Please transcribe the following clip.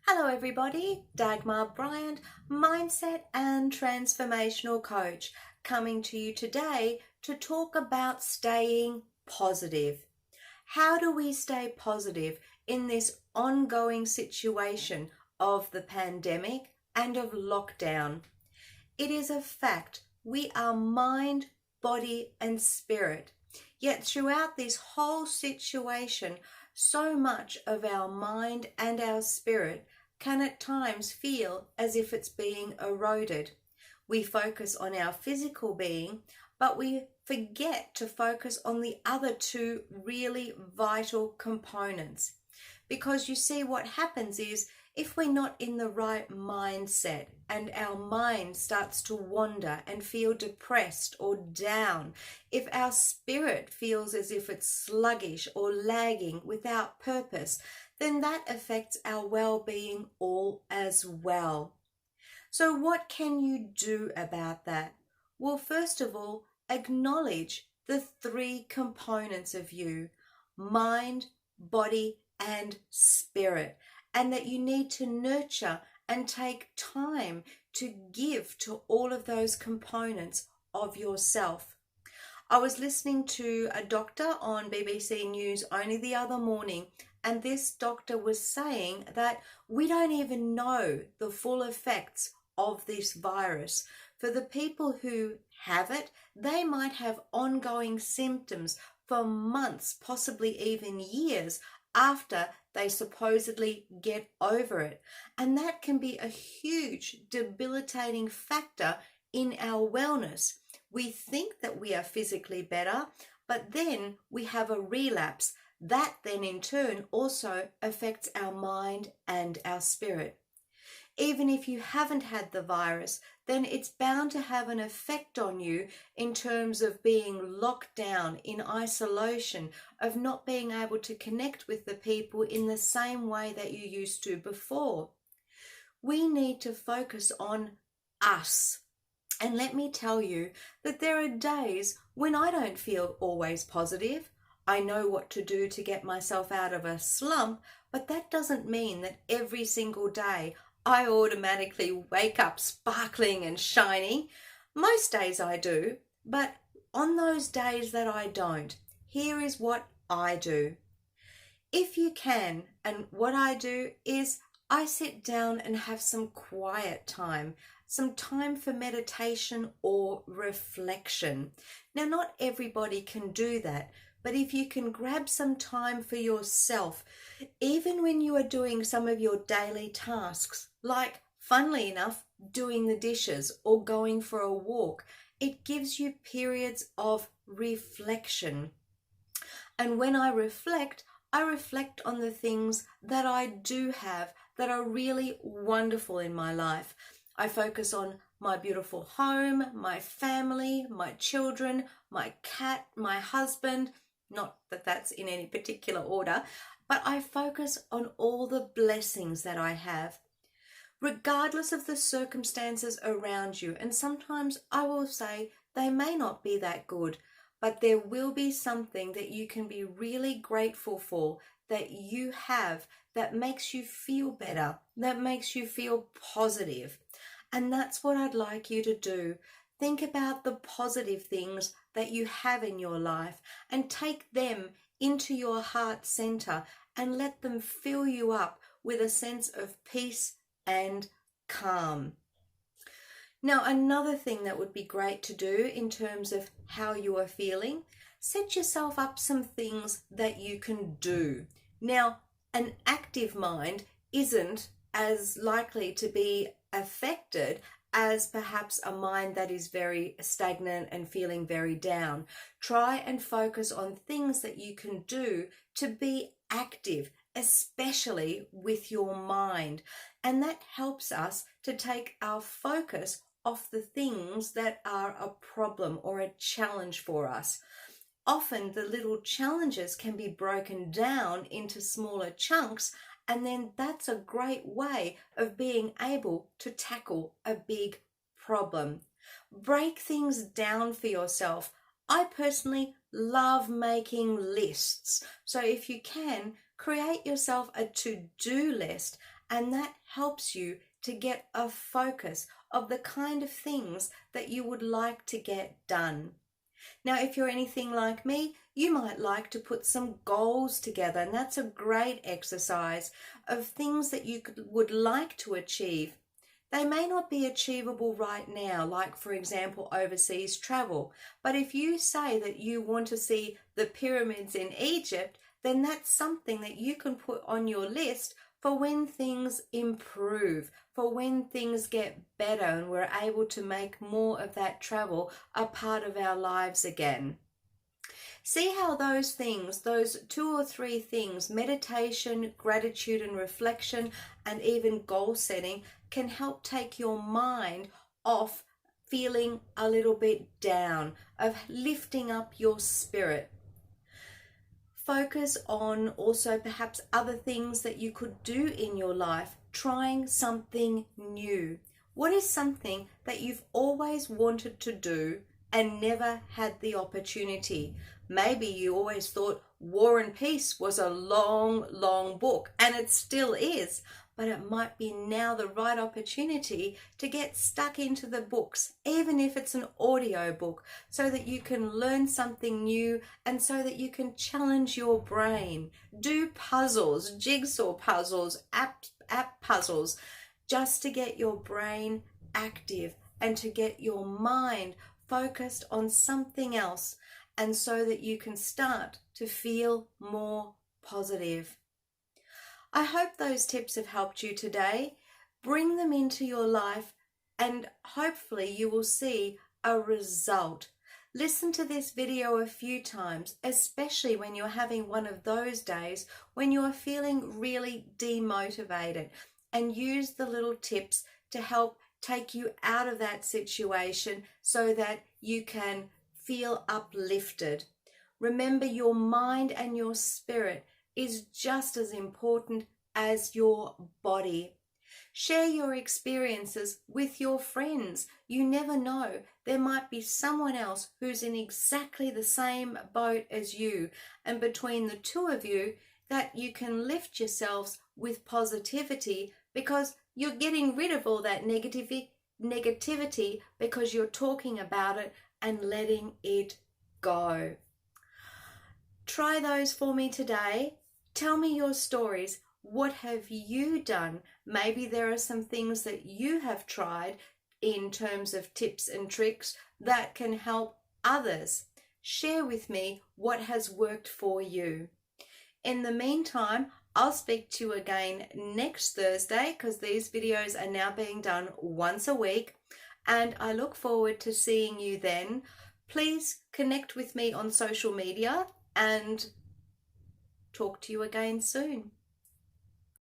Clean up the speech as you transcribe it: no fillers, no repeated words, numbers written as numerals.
Hello everybody, Dagmar Bryant, Mindset and Transformational Coach, coming to you today to talk about staying positive. How do we stay positive in this ongoing situation of the pandemic and of lockdown? It is a fact we are mind, body and spirit. Yet throughout this whole situation, so much of our mind and our spirit can at times feel as if it's being eroded. We focus on our physical being, but we forget to focus on the other two really vital components. Because you see, what happens is if we're not in the right mindset and our mind starts to wander and feel depressed or down, if our spirit feels as if it's sluggish or lagging without purpose, then that affects our well-being all as well. So what can you do about that? Well, first of all, acknowledge the three components of you: mind, body, and spirit, and that you need to nurture and take time to give to all of those components of yourself. I was listening to a doctor on BBC News only the other morning, and this doctor was saying that we don't even know the full effects of this virus. For the people who have it, they might have ongoing symptoms for months, possibly even years, after they supposedly get over it. And that can be a huge debilitating factor in our wellness. We think that we are physically better, but then we have a relapse. That then in turn also affects our mind and our spirit. Even if you haven't had the virus, then it's bound to have an effect on you in terms of being locked down in isolation, of not being able to connect with the people in the same way that you used to before. We need to focus on us. And let me tell you that there are days when I don't feel always positive. I know what to do to get myself out of a slump, but that doesn't mean that every single day I automatically wake up sparkling and shining. Most days I do, but on those days that I don't, here is what I do. If you can, and what I do is I sit down and have some quiet time, some time for meditation or reflection. Now, not everybody can do that, but if you can grab some time for yourself, even when you are doing some of your daily tasks, like, funnily enough, doing the dishes or going for a walk, it gives you periods of reflection. And when I reflect on the things that I do have that are really wonderful in my life. I focus on my beautiful home, my family, my children, my cat, my husband. Not that that's in any particular order, but I focus on all the blessings that I have, regardless of the circumstances around you. And sometimes I will say they may not be that good, but there will be something that you can be really grateful for, that you have, that makes you feel better, that makes you feel positive. And that's what I'd like you to do. Think about the positive things that you have in your life and take them into your heart center and let them fill you up with a sense of peace and calm. Now, another thing that would be great to do in terms of how you are feeling, set yourself up some things that you can do. Now, an active mind isn't as likely to be affected as perhaps a mind that is very stagnant and feeling very down. Try and focus on things that you can do to be active, especially with your mind. And that helps us to take our focus off the things that are a problem or a challenge for us. Often the little challenges can be broken down into smaller chunks, and then that's a great way of being able to tackle a big problem. Break things down for yourself. I personally love making lists. So if you can, create yourself a to-do list and that helps you to get a focus of the kind of things that you would like to get done. Now, if you're anything like me, you might like to put some goals together, and that's a great exercise of things that you would like to achieve. They may not be achievable right now, like, for example, overseas travel. But if you say that you want to see the pyramids in Egypt, then that's something that you can put on your list for when things improve, for when things get better and we're able to make more of that travel a part of our lives again. See how those things, those 2 or 3 things, meditation, gratitude and reflection, and even goal setting, can help take your mind off feeling a little bit down, of lifting up your spirit. Focus on also perhaps other things that you could do in your life, trying something new. What is something that you've always wanted to do and never had the opportunity? Maybe you always thought War and Peace was a long, long book, and it still is, but it might be now the right opportunity to get stuck into the books, even if it's an audio book, so that you can learn something new and so that you can challenge your brain. Do puzzles, jigsaw puzzles, app puzzles, just to get your brain active and to get your mind focused on something else, and so that you can start to feel more positive. I hope those tips have helped you today. Bring them into your life and hopefully you will see a result. Listen to this video a few times, especially when you're having one of those days when you are feeling really demotivated, and use the little tips to help take you out of that situation so that you can feel uplifted. Remember, your mind and your spirit is just as important as your body. Share your experiences with your friends. You never know, there might be someone else who's in exactly the same boat as you, and between the two of you, that you can lift yourselves with positivity, because you're getting rid of all that negativity because you're talking about it and letting it go. Try those for me today. Tell me your stories. What have you done? Maybe there are some things that you have tried in terms of tips and tricks that can help others. Share with me what has worked for you. In the meantime, I'll speak to you again next Thursday, because these videos are now being done once a week, and I look forward to seeing you then. Please connect with me on social media and talk to you again soon.